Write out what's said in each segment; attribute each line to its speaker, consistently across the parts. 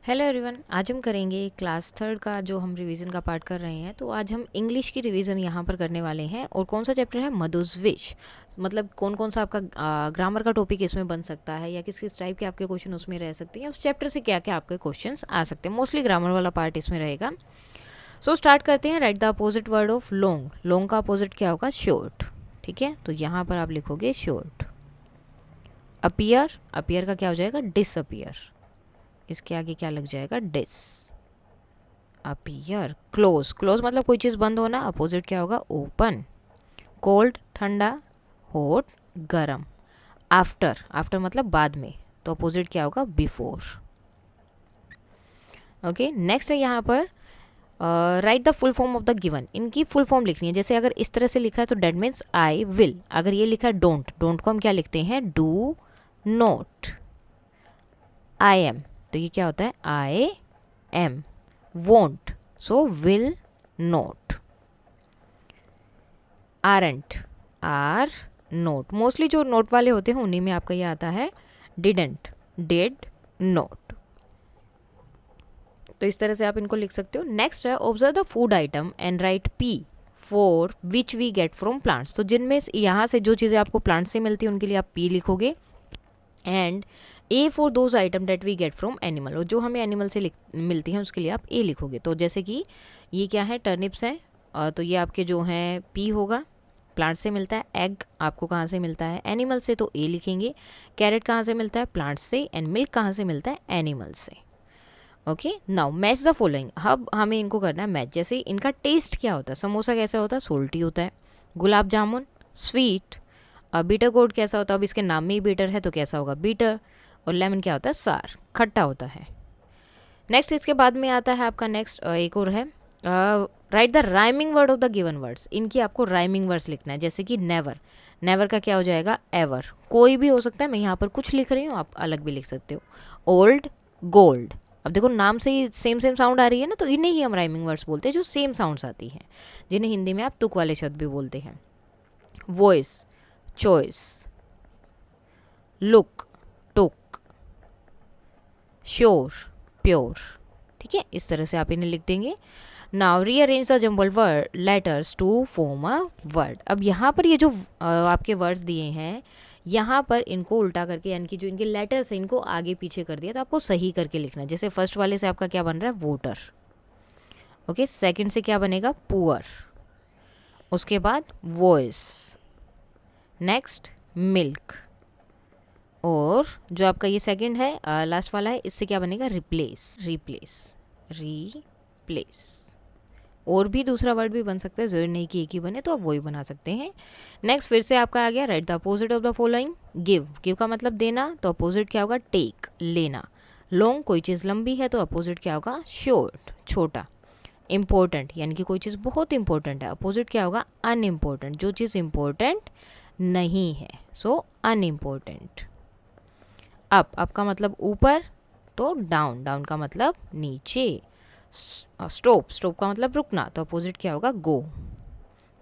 Speaker 1: Hello everyone, आज हम करेंगे क्लास थर्ड का जो हम रिवीजन का पार्ट कर रहे हैं। तो आज हम इंग्लिश की रिवीजन यहाँ पर करने वाले हैं। और कौन सा चैप्टर है? मधुस विश। मतलब कौन कौन सा आपका ग्रामर का टॉपिक इसमें बन सकता है या किस किस टाइप के आपके क्वेश्चन उसमें रह सकते हैं, उस चैप्टर से क्या क्या आपके क्वेश्चन आ सकते हैं। मोस्टली ग्रामर वाला पार्ट इसमें रहेगा। सो स्टार्ट करते हैं। Right the opposite word of long. Long का अपोजिट क्या होगा? शॉर्ट। ठीक है, तो यहाँ पर आप लिखोगे शॉर्ट। अपीयर, अपीयर का क्या हो जाएगा? डिसअपीयर। इसके आगे क्या लग जाएगा? Dish appear. क्लोज, क्लोज मतलब कोई चीज़ बंद होना। अपोजिट क्या होगा? ओपन। कोल्ड ठंडा, हॉट गरम। आफ्टर, आफ्टर मतलब बाद में, तो अपोजिट क्या होगा? बिफोर। ओके, नेक्स्ट है यहाँ पर right the full form of the given. इनकी फुल फॉर्म लिखनी है। जैसे अगर इस तरह से लिखा है तो डेट मीन्स आई विल। अगर ये लिखा है डोंट, डोंट को हम क्या लिखते हैं? Do not. आई एम, तो ये क्या होता है? I am. Won't, so will not. Aren't, are not. Mostly जो नोट वाले होते हैं उन्हीं में आपका ये आता है डिडंट, डिड नोट। तो इस तरह से आप इनको लिख सकते हो। नेक्स्ट है observe the food item and write P for which we get from plants. तो जिनमें यहाँ से जो चीज़ें आपको प्लांट से मिलती है उनके लिए आप पी लिखोगे। And A for those item that we get from animal, और जो हमें एनिमल से मिलती हैं उसके लिए आप ए लिखोगे। तो जैसे कि ये क्या है? टर्निप्स हैं, तो ये आपके जो हैं पी होगा, प्लांट से मिलता है। एग आपको कहाँ से मिलता है? एनिमल से, तो ए लिखेंगे। कैरेट कहाँ से मिलता है? प्लांट से। एंड मिल्क कहाँ से मिलता है? एनिमल से। Okay, now match the following. अब हमें इनको करना है मैच। जैसे इनका टेस्ट क्या होता है? समोसा कैसा होता है? सोल्टी होता है। Gulab jamun sweet. Beater gourd कैसा होता है? अब इसके नाम में ही बीटर है तो कैसा होगा? बीटर। और लेमन क्या होता है? सार, खट्टा होता है। नेक्स्ट इसके बाद में आता है आपका नेक्स्ट एक और है right the rhyming word of the given words. इनकी आपको राइमिंग वर्ड्स लिखना है। जैसे कि नेवर, नेवर का क्या हो जाएगा? एवर। कोई भी हो सकता है, मैं यहाँ पर कुछ लिख रही हूँ, आप अलग भी लिख सकते हो। Old gold. अब देखो नाम से ही सेम सेम साउंड आ रही है ना, तो इन्हें ही हम राइमिंग वर्ड्स बोलते हैं जो सेम साउंड्स आती हैं, जिन्हें हिंदी में आप तुक वाले शब्द भी बोलते हैं। Voice, choice, look, took, sure, pure. ठीक है, इस तरह से आप इन्हें लिख देंगे। Now rearrange the jumble word letters to form a word. अब यहाँ पर ये जो आपके वर्ड्स दिए हैं, यहाँ पर इनको उल्टा करके, यानी कि जो इनके लेटर्स हैं इनको आगे पीछे कर दिया, तो आपको सही करके लिखना है। जैसे फर्स्ट वाले से आपका क्या बन रहा है? वोटर। ओके, सेकंड से क्या बनेगा? पुअर। उसके बाद वॉइस। Next milk. और जो आपका ये सेकंड है लास्ट वाला है, इससे क्या बनेगा? Replace, replace, replace. और भी दूसरा वर्ड भी बन सकता है, जरूरी नहीं कि एक ही बने, तो आप वही बना सकते हैं। नेक्स्ट फिर से आपका आ गया right the opposite of the following. Give, give का मतलब देना, तो अपोजिट क्या होगा? टेक, लेना। लॉन्ग, कोई चीज़ लंबी है तो अपोजिट क्या होगा? शॉर्ट, छोटा। इम्पोर्टेंट, यानी कि कोई चीज़ बहुत इंपॉर्टेंट है, अपोजिट क्या होगा? अनइम्पोर्टेंट, जो चीज़ इंपॉर्टेंट नहीं है, सो अनइम्पोर्टेंट। अप, अप का मतलब ऊपर, तो डाउन, डाउन का मतलब नीचे। स्टॉप, स्टॉप का मतलब रुकना, तो अपोजिट क्या होगा? Go.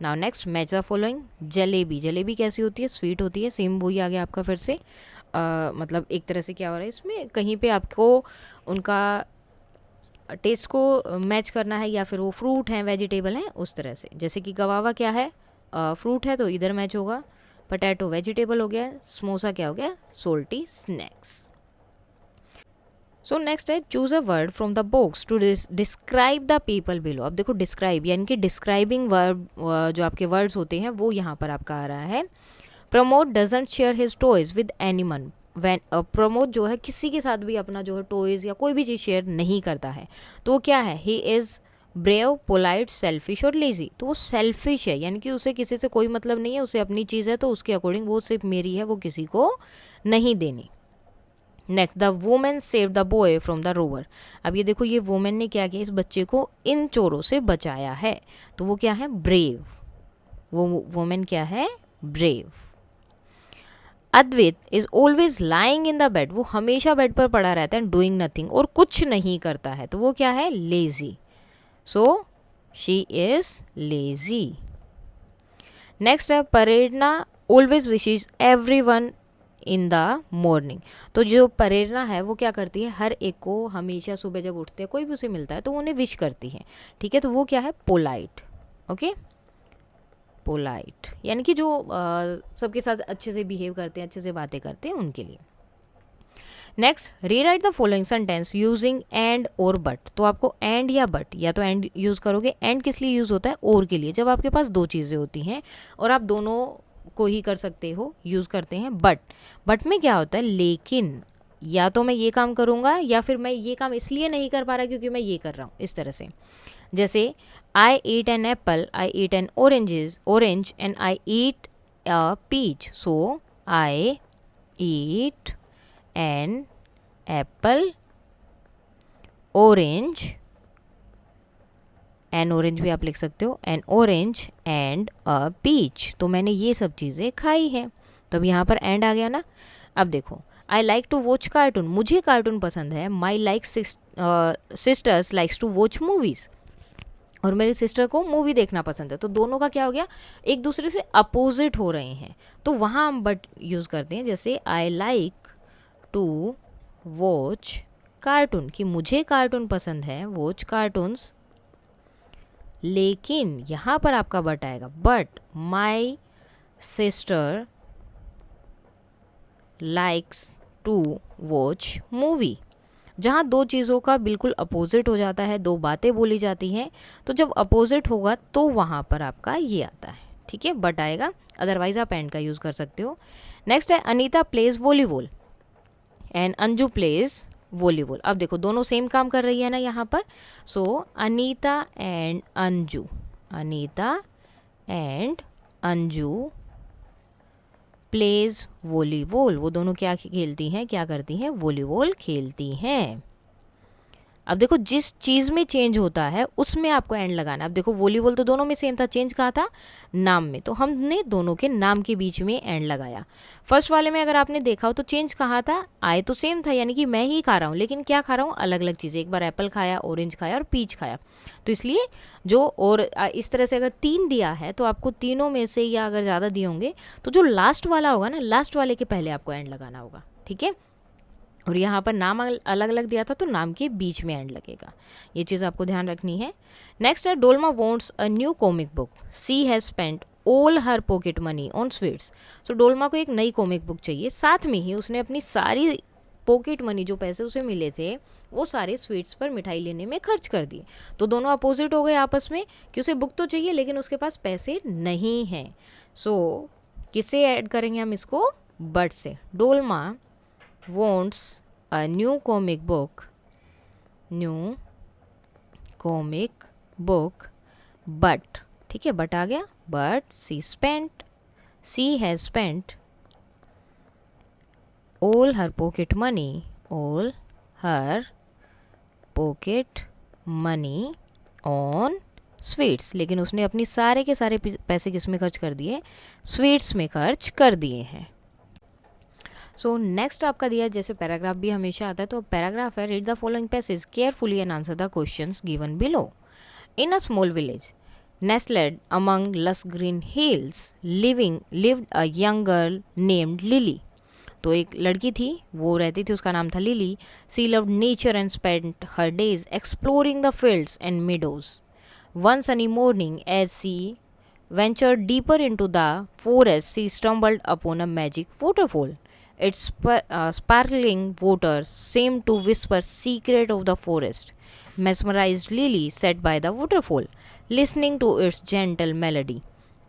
Speaker 1: Now next match the following. Jalebi, jalebi कैसी होती है? स्वीट होती है। सेम वही आ गया आपका फिर से। मतलब एक तरह से क्या हो रहा है इसमें, कहीं पे आपको उनका टेस्ट को मैच करना है, या फिर वो फ्रूट हैं, वेजिटेबल हैं, उस तरह से। जैसे कि गवावा क्या है? फ्रूट है, तो इधर मैच होगा। पटैटो वेजिटेबल हो गया। समोसा क्या हो गया? Salty snacks. सो नेक्स्ट है choose a word from the box to describe the people below. अब देखो डिस्क्राइब यानी कि डिस्क्राइबिंग वर्ड, जो आपके वर्ड्स होते हैं वो यहाँ पर आपका आ रहा है। Pramod doesn't share his toys with anyone. When Pramod जो है किसी के साथ भी अपना जो है टॉयज या कोई भी चीज़ शेयर नहीं करता है, तो क्या है? He is brave, polite, selfish और लेजी। तो वो सेल्फिश है, यानी कि उसे किसी से कोई मतलब नहीं है, उसे अपनी चीज़ है तो उसके अकॉर्डिंग वो सिर्फ मेरी है, वो किसी को नहीं देनी। Next the women save the boy from the rover. अब ये देखो, ये वुमेन ने क्या किया? इस बच्चे को इन चोरों से बचाया है, तो वो क्या है? ब्रेव। वो वुमेन क्या है? Brave. Advait is always lying in the bed. वो हमेशा बेड पर पड़ा रहता है, डूइंग नथिंग, और कुछ नहीं करता है, तो वो क्या है? Lazy. So she is lazy. Next है Prerna always wishes everyone in the morning. तो जो प्रेरणा है वो क्या करती है, हर एक को हमेशा सुबह जब उठते हैं कोई भी उसे मिलता है तो उन्हें विश करती है, ठीक है। तो वो क्या है, पोलाइट, ओके, पोलाइट यानी कि जो सबके साथ अच्छे से बिहेव करते हैं, अच्छे से बातें करते हैं, उनके लिए। Next, rewrite the following sentence using and और बट। तो आपको एंड या बट, या तो एंड यूज करोगे। एंड किस लिए यूज होता है, और के लिए, जब आपके पास दो चीज़ें होती हैं और आप दोनों को ही कर सकते हो, यूज करते हैं। बट में क्या होता है, लेकिन या तो मैं ये काम करूँगा या फिर मैं ये काम इसलिए नहीं कर पा रहा क्योंकि मैं ये कर रहा हूँ, इस तरह से। जैसे I eat an apple, I eat an orange and I eat a peach. So I eat an apple, orange, an orange भी आप लिख सकते हो, an orange and a peach. तो मैंने ये सब चीज़ें खाई हैं। तो अब यहाँ पर एंड आ गया ना। अब देखो, I like to watch cartoon, मुझे कार्टून पसंद है। My like sisters likes to watch movies, और मेरी सिस्टर को मूवी देखना पसंद है। तो दोनों का क्या हो गया, एक दूसरे से अपोजिट हो रहे हैं। तो वहाँ हम बट यूज़ करते हैं। जैसे I like to watch cartoon, कि मुझे कार्टून पसंद है, वॉच कार्टून्स, लेकिन यहाँ पर आपका बट आएगा, but my sister likes to watch movie. जहाँ दो चीज़ों का बिल्कुल अपोजिट हो जाता है, दो बातें बोली जाती हैं, तो जब अपोजिट होगा तो वहाँ पर आपका ये आता है, ठीक है, बट आएगा। अदरवाइज आप एंड का यूज़ कर सकते हो। नेक्स्ट है Anita plays volleyball and Anju plays volleyball. अब देखो दोनों सेम काम कर रही है ना यहाँ पर। So Anita and Anju, Anita and Anju plays volleyball. वो दोनों क्या खेलती हैं, क्या करती हैं, वॉलीबॉल खेलती हैं। अब देखो जिस चीज़ में चेंज होता है उसमें आपको एंड लगाना। अब देखो वॉलीबॉल तो दोनों में सेम था, चेंज कहाँ था, नाम में। तो हमने दोनों के नाम के बीच में एंड लगाया। फर्स्ट वाले में अगर आपने देखा हो तो चेंज कहाँ था, आई तो सेम था, यानी कि मैं ही खा रहा हूँ, लेकिन क्या खा रहा हूँ, अलग अलग चीज़ें। एक बार एप्पल खाया, ऑरेंज खाया और पीच खाया। तो इसलिए जो, और इस तरह से अगर 3 दिया है तो आपको तीनों में से, या अगर ज़्यादा दिए होंगे तो जो लास्ट वाला होगा ना, लास्ट वाले के पहले आपको एंड लगाना होगा, ठीक है। और यहाँ पर नाम अलग अलग दिया था तो नाम के बीच में एंड लगेगा। ये चीज़ आपको ध्यान रखनी है। नेक्स्ट है Dolma wants a new comic book, she has spent all her pocket money on sweets. So Dolma को एक नई कॉमिक बुक चाहिए, साथ में ही उसने अपनी सारी पॉकेट मनी, जो पैसे उसे मिले थे, वो सारे स्वीट्स पर मिठाई लेने में खर्च कर दिए। तो दोनों अपोजिट हो गए आपस में कि उसे बुक तो चाहिए लेकिन उसके पास पैसे नहीं हैं। सो किससे ऐड करेंगे हम इसको, बट से। Dolma wants a new comic book, but, ठीक है, बट आ गया, but she has spent all her pocket money on sweets. लेकिन उसने अपनी सारे के सारे पैसे किस में खर्च कर दिए, स्वीट्स में खर्च कर दिए हैं। सो नेक्स्ट आपका दिया, जैसे पैराग्राफ भी हमेशा आता है, तो पैराग्राफ है, read the following passage carefully and answer the questions given below. In a small village nestled among lush green hills lived a young girl named Lily. तो एक लड़की थी, वो रहती थी, उसका नाम था Lily. She loved nature and spent her days exploring the fields and meadows. One sunny morning, as she ventured deeper into the forest, she stumbled upon a magic waterfall. Its sparkling water seemed to whisper secret of the forest. Mesmerized Lily sat by the waterfall, listening to its gentle melody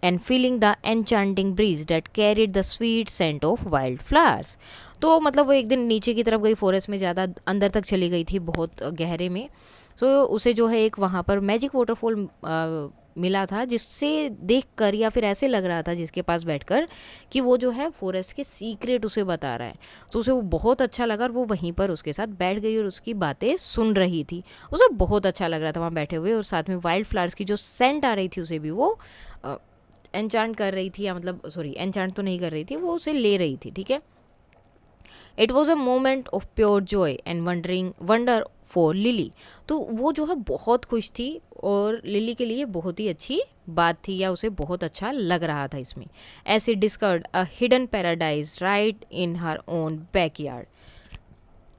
Speaker 1: and feeling the enchanting breeze that carried the sweet scent of wildflowers. तो मतलब वो एक दिन नीचे की तरफ गई, forest में, ज़्यादा अंदर तक चली गई थी, बहुत गहरे में। सो उसे जो है एक वहाँ पर मैजिक वाटरफॉल मिला था, जिससे देखकर या फिर ऐसे लग रहा था जिसके पास बैठकर कि वो जो है फॉरेस्ट के सीक्रेट उसे बता रहा है। तो उसे वो बहुत अच्छा लगा और वो वहीं पर उसके साथ बैठ गई और उसकी बातें सुन रही थी। उसे बहुत अच्छा लग रहा था वहाँ बैठे हुए, और साथ में वाइल्ड फ्लावर्स की जो सेंट आ रही थी उसे भी वो एन्चांट कर रही थी, या मतलब सॉरी एन्चांट तो नहीं कर रही थी, वो उसे ले रही थी, ठीक है। It was a moment of pure Joy and wonder for lily. तो वो जो है बहुत खुश थी और लिली के लिए बहुत ही अच्छी बात थी, या उसे बहुत अच्छा लग रहा था इसमें। As she discovered a hidden paradise right in her own backyard,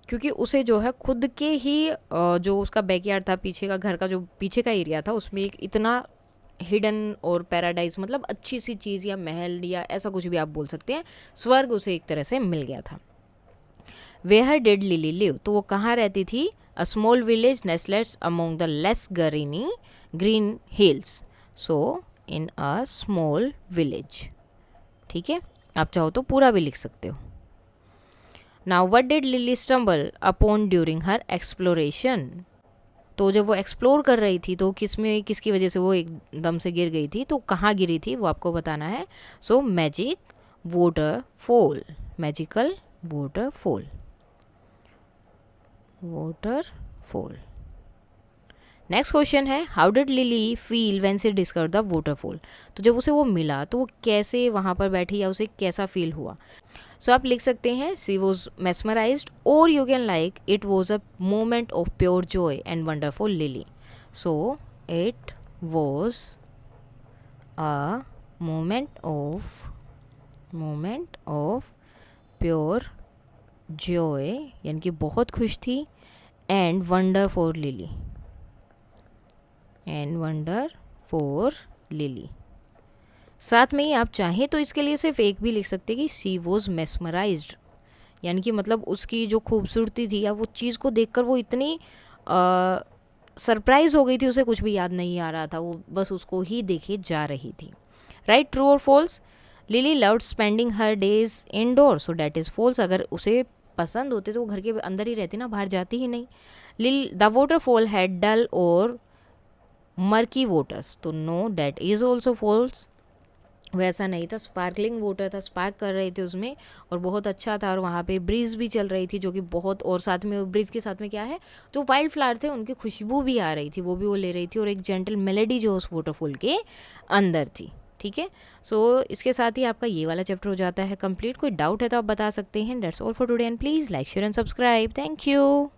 Speaker 1: क्योंकि उसे जो है खुद के ही जो उसका बैकयार्ड था, पीछे का घर का जो पीछे का एरिया था, उसमें एक इतना हिडन और पैराडाइज मतलब अच्छी सी चीज़ या महल या ऐसा कुछ भी आप बोल सकते हैं, स्वर्ग उसे एक तरह से मिल गया था। वेयर डिड लिली लिव, तो वो कहाँ रहती थी? A small village nested among the less green hills, so in a small village. ठीक है, आप चाहो तो पूरा भी लिख सकते हो। Now what did lily stumble upon during her exploration, तो जब वो एक्सप्लोर कर रही थी तो किसकी वजह से वो एकदम से गिर गई थी, तो कहाँ गिरी थी वो आपको बताना है। So magic waterfall, magical waterfall, waterfall. Next question है, how did Lily feel when she discovered the waterfall, तो जब उसे वो मिला तो वो कैसे वहाँ पर बैठी या उसे कैसा फील हुआ। सो आप लिख सकते हैं शी वॉज मेस्मराइज्ड, और you can like it was a moment of pure Joy and wonder for lily. So it was a moment of pure Joy, यानी कि बहुत खुश थी, एंड वंडर फॉर लिली, साथ में ही आप चाहें तो इसके लिए सिर्फ एक भी लिख सकते हैं कि शी वॉज मेस्मराइज्ड, यानी कि मतलब उसकी जो खूबसूरती थी या वो चीज़ को देखकर वो इतनी सरप्राइज हो गई थी, उसे कुछ भी याद नहीं आ रहा था, वो बस उसको ही देखे जा रही थी। राइट, ट्रू और false? Lily loved spending her days indoor, so that is false. अगर उसे पसंद होते तो वो घर के अंदर ही रहती ना, बाहर जाती ही नहीं। द वाटरफॉल हैड डल और मर्की वाटर्स, तो no, that is also false. वैसा नहीं था, स्पार्कलिंग वाटर था, स्पार्क कर रहे थे उसमें और बहुत अच्छा था, और वहाँ पे ब्रीज भी चल रही थी जो कि बहुत, और साथ में ब्रीज के साथ में क्या है, जो वाइल्ड फ्लावर थे उनकी खुशबू भी आ रही थी, वो भी वो ले रही थी, और एक जेंटल मेलेडी जो उस वाटरफॉल के अंदर थी। ठीक है, सो इसके साथ ही आपका ये वाला चैप्टर हो जाता है कंप्लीट। कोई डाउट है तो आप बता सकते हैं। That's all for today and please like share and subscribe. Thank you.